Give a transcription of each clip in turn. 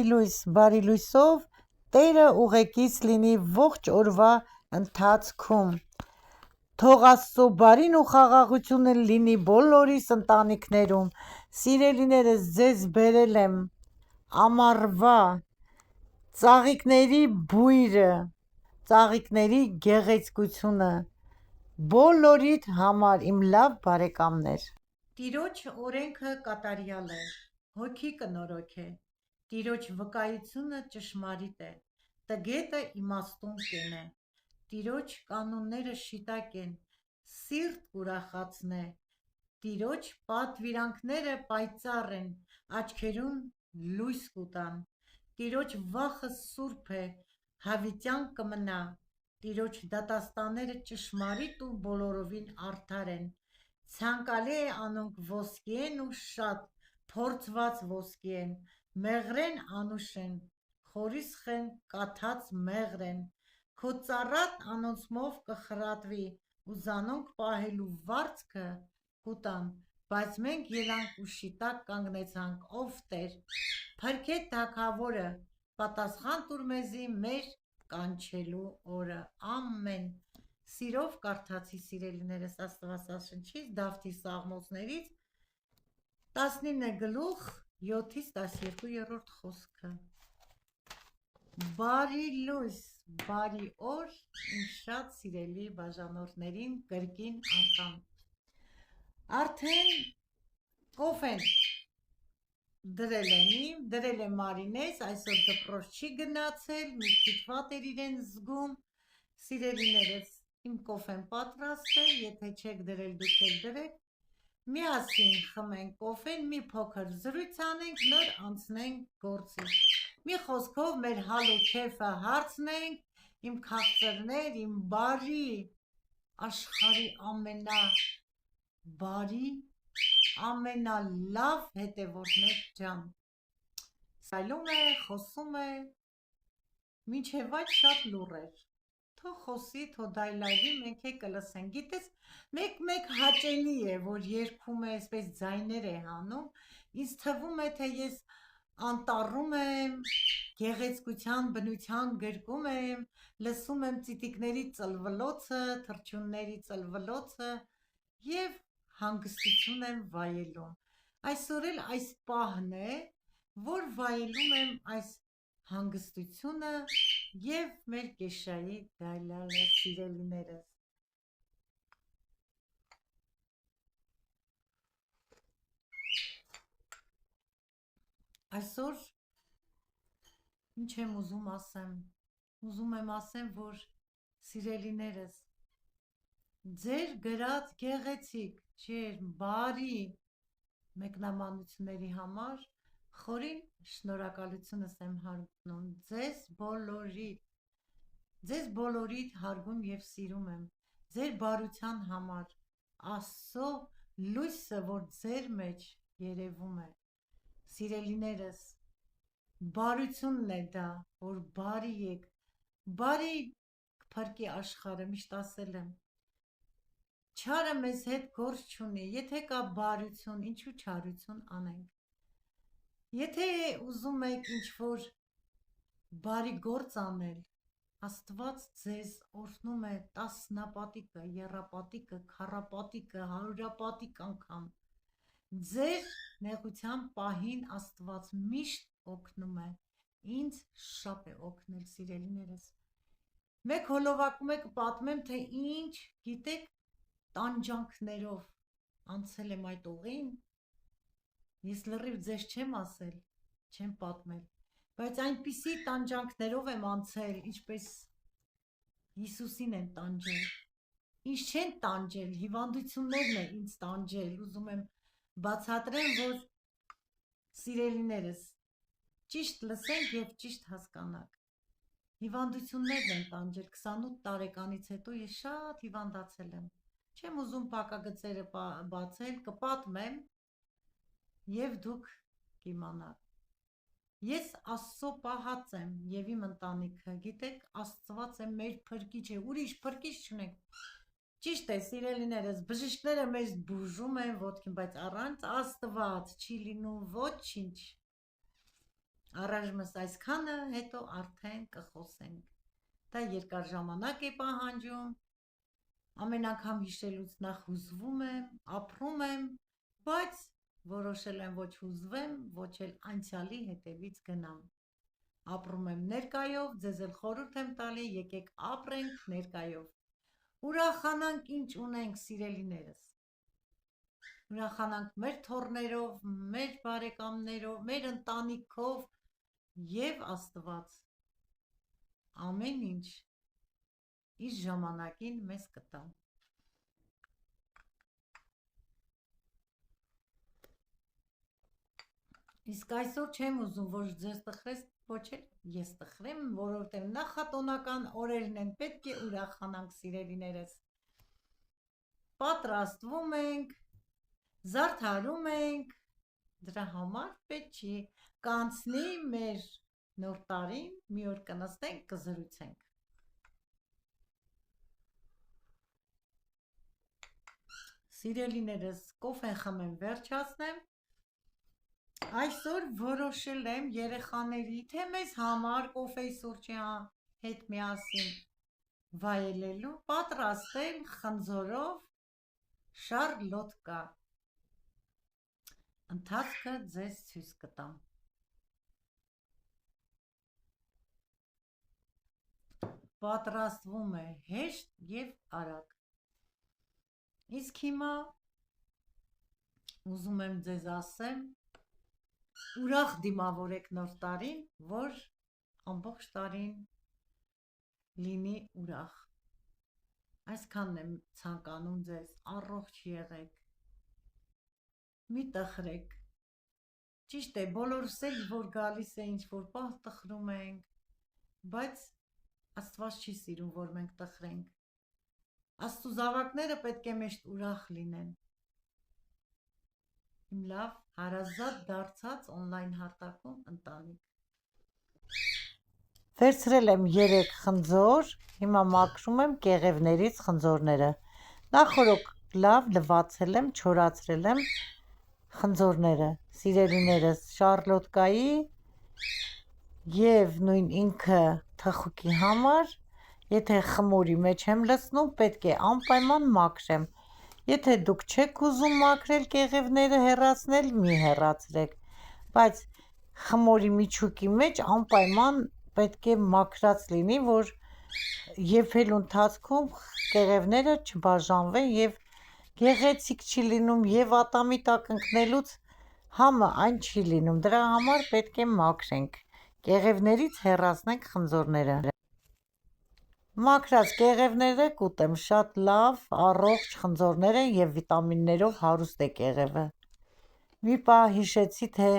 լույս, բարի լույսով Տերը ուղեկից լինի ողջ օրվա ընթացքում։ Թող Աստծո բարին ու խաղաղությունը լինի բոլորիս ընտանիքներում։ Սիրելիներս, ձեզ բերել եմ ամառվա ծաղիկների բույրը, ծաղիկների գեղեցկությունը բոլորիդ համար, իմ լավ բարեկամներ։ Տիրոջ օրենքը կատարյալ է, հոգի կնորոք է, Տիրոջ վկայությունը ճշմարիտ է, տգետը իմաստուն կեն է, Տիրոջ կանոնները շիտակ են, սիրտ կուրախացնե, Տիրոջ պատվիրանքները պայծառ են, աչքերուն լույս կուտան, Տիրոջ վախը սուրբ է, հավիտյան կմնա, Տիրոջ դատաստանները ճշմարիտ ու բոլորովին արդար են, ցանկալի է անոնք ոսկի են ու շատ փորձված ոսկի են, մեղրեն անուշ են, խորիսխ են կաթած մեղր են, քո ծառատ անոնցմով կխրատվի ու զանոնք պահելու վարձքը կուտան, բայց մենք ելանք ու շիտակ կանգնեցանք, ով Տեր, փրկե թագավորը, պատասխան տուր մեզի մեր կանչելու օրը, ամեն։ Սիրով կարդացի սիրելիներս Աստվածաշնչից Դավթի Սաղմոսներից 19 գլուխ 7-ից 12-րդ խոսքը։ Բարի լույս, բարի օր իմ շատ սիրելի բաժանորդներին կրկին անգամ։ Արդեն կոֆեն դրել եմ Մարինես, այսօր դպրոց չի գնացել, մի քիչ վատ էր իրեն զգում, սիրելիներս, իմ կոֆեն պատրաստ է, եթե չեք դրել դուք էլ դրեք, միասին խմենք կոֆեն, մի փոքր զրույց անենք, նոր անցնենք գործի, մի խոսքով մեր հալ ու քեֆը հարցնենք, իմ քաղցրներ, իմ բարի աշխարհի ամենաբարի, ամենալավ հետևորդներ ջան, սայլում է, խոսում է, մինչև այդ շատ լուռ էր, թող խոսի, թող դայլայլի, մենք է կլսենք, գիտես, մեկ հաճելի է, որ երգում է, այսպես ձայներ է հանում, ինձ թվում է, թե ես անտառում եմ, գեղեցկության, բնության գրկում եմ, լսում եմ ծիտիկների ծլվլոցը, թռչունների ծլվլոցը և հանգստություն եմ վայելում, այսօր էլ այս պահն է, որ վայելում եմ այս հանգստությունը և մեր կեշայի դայլալը, սիրելիներս։ Այսօր ինչ եմ ուզում ասեմ, ուզում եմ ասեմ, որ սիրելիներս, ձեր գրած գեղեցիկ, ջերմ, բարի մեկնաբանությունների համար խորին շնորհակալությունս եմ հայտնում ձեզ բոլորիդ հարգում և սիրում եմ, ձեր բարության համար, Աստծո լույսը, որ ձեր մեջ երևում է, սիրելիներս, բարությունն է դա, որ բարի եք, բարի կփրկի աշխարհը, միշտ ասել եմ, չարը մեզ հետ գործ չունի, եթե կա բարություն, ինչու չարություն անենք, եթե ուզում եք ինչ-որ բարի գործ անել, Աստված ձեզ օրհնում է տասնապատիկը, եռապատիկը, քառապատիկը, հարյուրապատիկ անգամ, ձեր նեղության պահին Աստված միշտ օգնում է, ինձ շատ է օգնել, սիրելիներս, մեկ հոլովակում է կպատմեմ, թե ինչ, գիտեք, տանջանքներով անցել եմ այդ ուղին, ես լրիվ ձեզ չեմ ասել, չեմ պատմել, բայց այնպիսի տանջանքներով եմ անցել, ինչպես Հիսուսին են տանջել, ինձ չեն տանջել, հիվանդություններն է ինձ տանջել, ուզում եմ բացատրեմ, որ սիրելիներս, ճիշտ լսենք և ճիշտ հասկանաք, հիվանդություններն են տանջել, 28 տարեկանից հետո ես շատ հիվանդացել եմ, չեմ ուզում փակագծերը բացել, կպատմեմ և դուք կիմանաք, ես Աստծո պահած եմ և իմ ընտանիքը, գիտեք, Աստված է մեր փրկիչը, ուրիշ փրկիչ չունենք, ճիշտ է սիրելիներս, բժիշկները մեզ բուժում են ոտքին, բայց առանց Աստված չի լինում ոչինչ, Առայժմս այսքանը, հետո արդեն կխոսենք։ Դա երկար ժամանակ է պահանջում, ամեն անգամ հիշելուց նախ հուզվում եմ, ապրում եմ, բայց որոշել եմ ոչ հուզվեմ, ոչ էլ անցյալի հետևից գնամ։ Ապրում եմ ներկայով, ձեզ էլ խորհուրդ եմ տալի, եկեք ապրենք ներկայով։ Ուրախանանք ինչ ունենք, սիրելիներս։ Ուրախանանք մեր թոռներով, մեր բարեկամներով, մեր ընտանիքով և Աստված ամեն ինչ իր ժամանակին մեզ կտա։ Իսկ այսօր չեմ ուզում, որ ձեզ տխրես, ոչ էլ ես տխրեմ, որովհետև նախատոնական օրերն են, պետք է ուրախանանք, սիրելիներս։ Պատրաստվում ենք, զարդարում ենք, դրա համար պետք չի, կանցնի մեր նոր տարին, մի օր կնստենք, կզրուցենք։ Սիրելիներս, կոֆեն խմեմ, վերջացնեմ։ Այսօր որոշել եմ երեխաների, թե մեզ համար կոֆեի սուրճի հետ միասին վայելելու, պատրաստել խնձորով շարլոտկա։ Ընթացքը ձեզ ցույց կտամ։ Պատրաստվում է հեշտ և արագ։ Իսկ հիմա ուզում եմ ձեզ ասեմ, ուրախ դիմավորեք նոր տարին, որ ամբողջ տարին լինի ուրախ։ Այսքանն եմ ցանկանում ձեզ, առողջ եղեք, մի տխրեք։ Ճիշտ է, բոլորս էլ որ գալիս է ինչ-որ պահ տխրում ենք, բայց Աստված չի սիրում, որ մենք տխրենք։ Աստծո զավակները պետք է միշտ ուրախ լինեն։ Իմ լավ հարազատ դարձած օնլայն հարթակում ընտանիք։ Վերցրել եմ 3 խնձոր, հիմա մաքրում եմ կեղևներից խնձորները։ Նախորդ լավ լվացել եմ, չորացրել եմ խնձորները, սիրելիներս, շարլոտկայի և նույն ինքը թխուկի համար, եթե խմորի մեջ եմ լցնում, պետք է անպայման մաքրեմ։ Եթե դուք չեք ուզում մաքրել կեղևները հեռացնել, մի հեռացրեք, բայց խմորի միջուկի մեջ անպայման պետք է մաքրած լինի, որ եփելու ընթացքում կեղևները չբաժանվեն և գեղեցիկ չի լինում և ատամի տակ ընկնելուց համը այն չի լինում, դրա համար պետք է մաքրենք, կեղևներից հեռացնենք խնձորները։ Մաքրած կեղևները կուտեմ, շատ լավ, առողջ խնձորներ են և վիտամիններով հարուստ է կեղևը։ Մի պահ հիշեցի, թե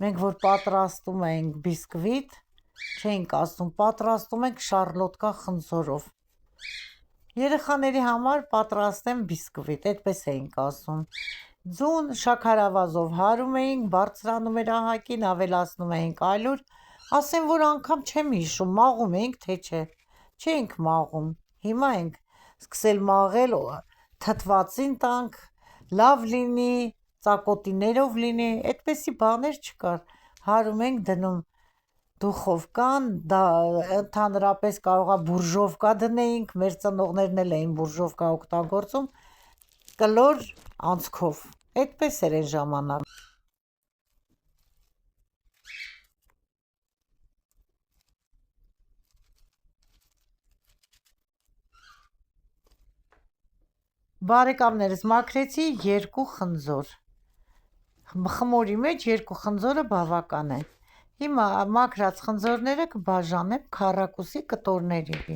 մենք որ պատրաստում ենք բիսկվիտ, չէինք ասում, պատրաստում ենք շարլոտկա խնձորով։ Երեխաների համար պատրաստեմ բիսկվիտ, այդպես էինք ասում։ Ձուն շաքարավազով հարում էինք, բարձրանում էր ահագին, ավելացնում էինք ալյուր, ասեմ, որ անգամ չեմ հիշում, մաղում էինք, թե չէ։ Չէինք մաղում, հիմա ենք սկսել մաղել, թթվածին տանք, լավ լինի, ծակոտիներով լինի, այդպեսի բաներ չկար, հարում ենք դնում դուխովկան, դա ընդհանրապես կարող է բուրժովկա դնեինք, մեր ծնողներն էլ էին բուրժովկա օգտագործում, կլոր անցքով, այդպես էր այն ժամանակ։ Բարեկամներս, մաքրեցի 2 խնձոր, խմորի մեջ 2 խնձորը բավական է։ Հիմա մաքրած խնձորները կբաժանեմ քառակուսի կտորների։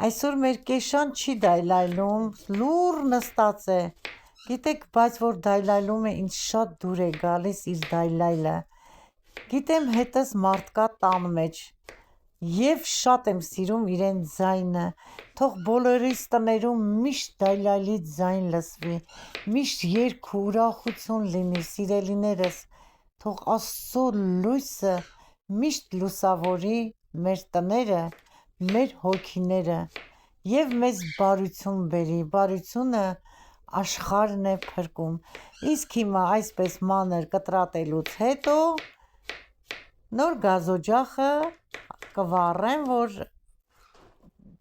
Այսօր մեր կեշան չի դայլայլում, լուռ նստած է, գիտեք, բայց որ դայլայլում է, ինձ շատ դուր է գալիս իր դայլայլը, գիտեմ հետս մարդ կա տան մեջ և շատ եմ սիրում իրեն ձայնը, թող բոլորիս տներում միշտ դայլայլի ձայն լսվի, միշտ երգ ու ուրախություն լինի, սիրելիներս, թող Աստծո լույսը միշտ լուսավորի մեր տները, մեր հոգիները և մեզ բարություն բերի, բարությունը աշխարհն է փրկում։ Իսկ հիմա այսպես մանր կտրատելուց հետո նոր գազօջախը կվառեմ, որ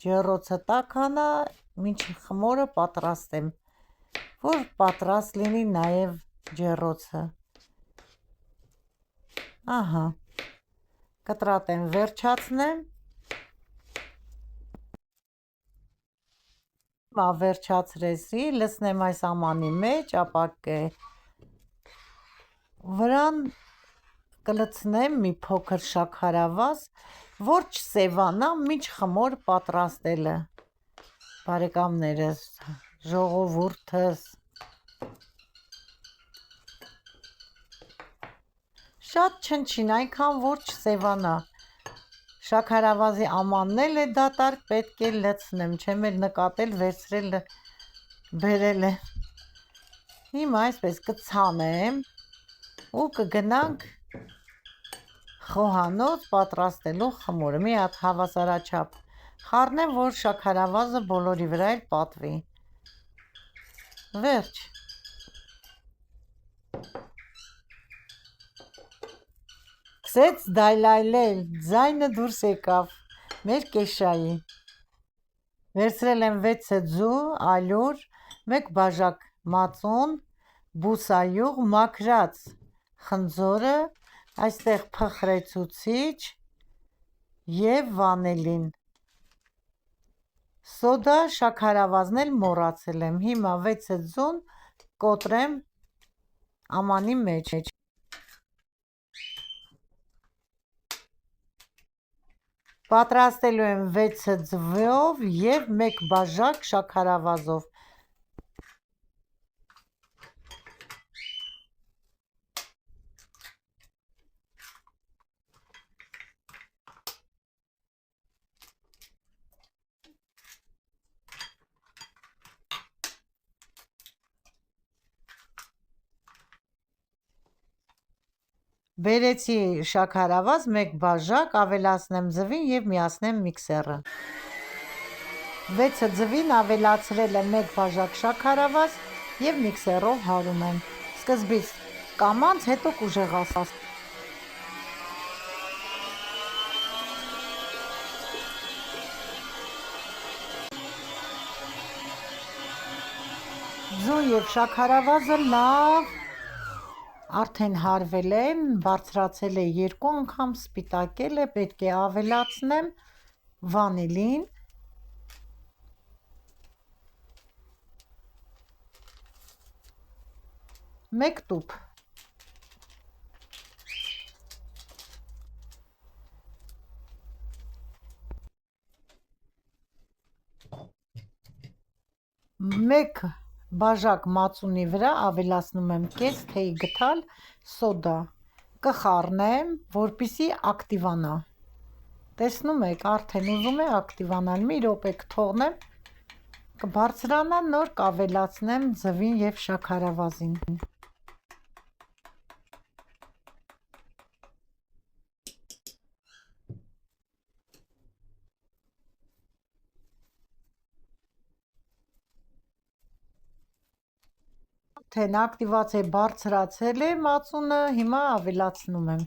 ջեռոցը տաք անա, մինչ խմորը պատրաստեմ, որ պատրաստ լինի նաև ջեռոցը։ Ահա, կտրատեմ, վերջացնեմ։ Վերջացրեցի, լցնեմ այս ամանի մեջ, ապա վրան կլցնեմ մի փոքր շաքարավազ, որ չսևանա մինչ խմոր պատրաստելը։ Բարեկամներս, ժողովուրդս, շատ չնչին, այնքան որ չսևանա։ Շաքարավազի ամանն էլ է դատարկ, պետք է լցնեմ, չեմ էլ նկատել, վերցրել բերել է։ Հիմա այսպես կցանեմ ու կգնանք խոհանոց պատրաստելու խմորը։ Մի հատ հավասարաչափ խառնեմ, որ շաքարավազը բոլորի վրա էլ պատվի։ Վերջ։ Սկսեց դայլայլել, ձայնը դուրս եկավ մեր կեշայի։ Վերցրել եմ 6 ձու, ալյուր, 1 բաժակ մածուն, բուսայուղ, մաքրած խնձորը, այստեղ փխրեցուցիչ և վանիլին, սոդա, շաքարավազն էլ մոռացել եմ։ Հիմա 6 ձուն կոտրեմ ամանի մեջ։ Պատրաստելու եմ 6 ձվով և 1 բաժակ շաքարավազով։ Բերեցի շաքարավազ 1 բաժակ, ավելացնեմ ձվին և միացնեմ միքսերը։ 6 ձվին ավելացրել եմ 1 բաժակ շաքարավազ և միքսերով հարում եմ։ Սկզբից կամանց, հետո կուժեղացնեմ։ Ձուն և շաքարավազը լավ արդեն հարվել են, բարձրացել է 2 անգամ, սպիտակել է, պետք է ավելացնեմ վանիլին, մեկ տուփ, մեկ բաժակ մածունի վրա ավելացնում եմ կես թեյ գթալ սոդա, կխառնեմ, որպեսզի ակտիվանա։ Տեսնում եք, արդեն ուզում է ակտիվանալ, մի րոպե կթողնեմ, կբարձրանա, նոր կավելացնեմ ձվին և շաքարավազին։ Արդեն ակտիվացիա բարձրացել է մածունը, հիմա ավելացնում եմ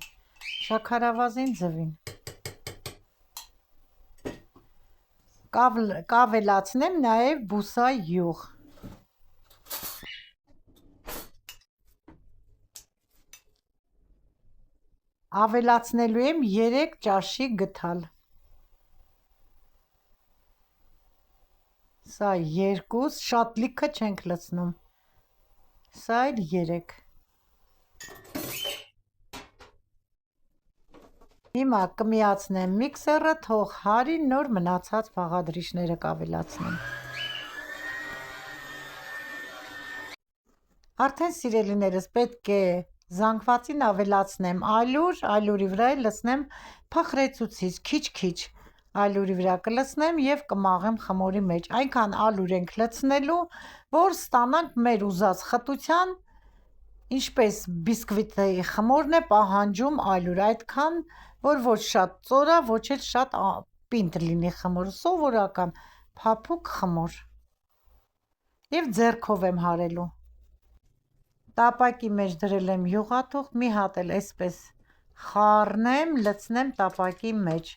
շաքարավազին, ձվին։ Կավելացնեմ նաև բուսայուղ։ Ավելացնելու եմ 3 ճաշի գթալ։ Սա 2, շատ լիքը չենք լցնում։ Սա էլ 3։ Հիմա կմիացնեմ միքսերը, թող հարի, նոր մնացած բաղադրիչները կավելացնեմ։ Արդեն սիրելիներս, պետք է զանգվածին ավելացնեմ ալյուր, ալյուրի վրա էլ լցնեմ փխրեցուցիչ, քիչ-քիչ ալյուրի վրա կլցնեմ և կմաղեմ խմորի մեջ։ Այնքան ալյուր ենք լցնելու, որ ստանանք մեր ուզած խտության, ինչպես բիսկվիտի խմորն է պահանջում ալյուր, այդքան, որ ոչ շատ ծորա, ոչ էլ շատ պինդ լինի խմորը, սովորական փափուկ խմոր և ձեռքով եմ հարելու։ Տապակի մեջ դրել եմ յուղաթուղթ, մի հատ էլ այսպես խառնեմ, լցնեմ տապակի մեջ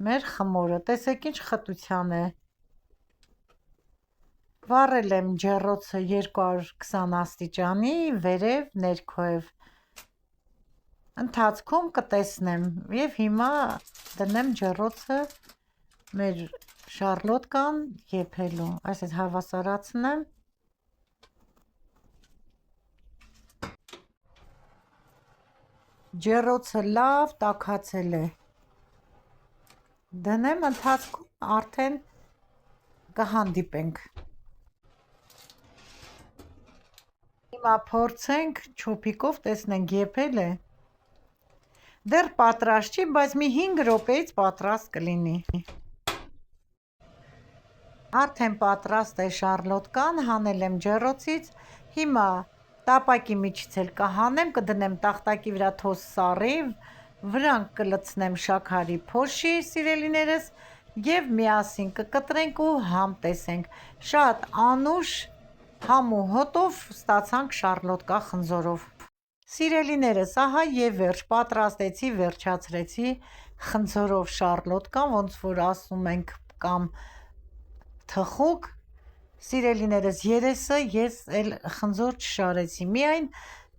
մեր խմորը, տեսեք ինչ խտության է։ Վառել եմ ջեռոցը 220 աստիճանի, վերև, ներքև, ընթացքում կտեսնեմ և հիմա դնեմ ջեռոցը մեր շարլոտկան եփելու, այսպես հավասարացնեմ, ջեռոցը լավ տաքացել է, դնեմ, ընթացքում արդեն կհանդիպենք։ Հիմա փորձենք չոփիկով, տեսնենք եփել է, դեռ պատրաստ չի, բայց մի 5 րոպեից պատրաստ կլինի։ Արդեն պատրաստ է շարլոտկան, հանել եմ ջեռոցից, հիմա տապակի միջից էլ կհանեմ, կդնեմ տախտակի վրա թոս սառի, վրան կլցնեմ շաքարի փոշի, սիրելիներս, և միասին կկտրենք ու համ տեսենք։ Շատ անուշ համ ու հոտով ստացանք շարլոտկա խնձորով։ Սիրելիներս, ահա և վերջ, պատրաստեցի, վերջացրեցի խնձորով շարլոտկան, ոնց որ ասում ենք կամ թխուկ։ Սիրելիներս, երեսը ես էլ խնձոր չշարեցի, միայն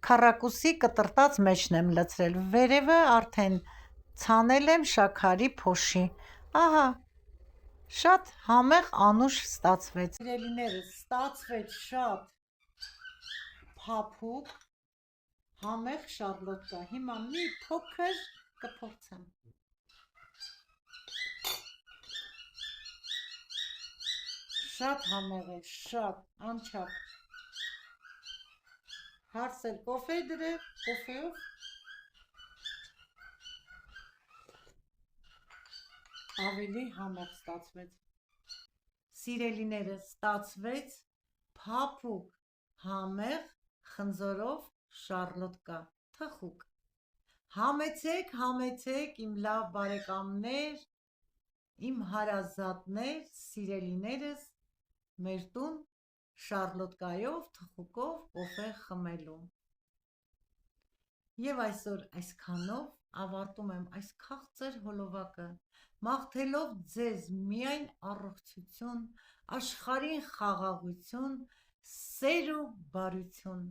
քառակուսի կտրտած մեջն եմ լցրել, վերևը արդեն ցանել եմ շաքարի փոշի, ահա շատ համեղ անուշ ստացվեց։ Սիրելիներս, ստացվեց շատ փափուկ համեղ շարլոտկա, հիմա մի փոքր կփորձեմ։ Շատ համեղ է, շատ, անչափ։ Հարսել կոֆե դրել, կոֆեով ավելի համեղ ստացվեց։ Սիրելիներս, ստացվեց փափուկ համեղ խնձորով շարլոտկա, թխուկ։ Համեցեք, համեցեք իմ լավ բարեկամներ, իմ հարազատներ, սիրելիներս, մեր տուն շարլոտկայով, թխուկով կոֆե խմելու։ Եվ այսօր այսքանով ավարտում եմ այս քաղցր հոլովակը, մաղթելով ձեզ միայն առողջություն, աշխարհին խաղաղություն, սեր ու բարություն,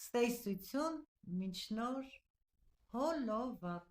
ստեյսություն, մինչ նոր հոլովակ։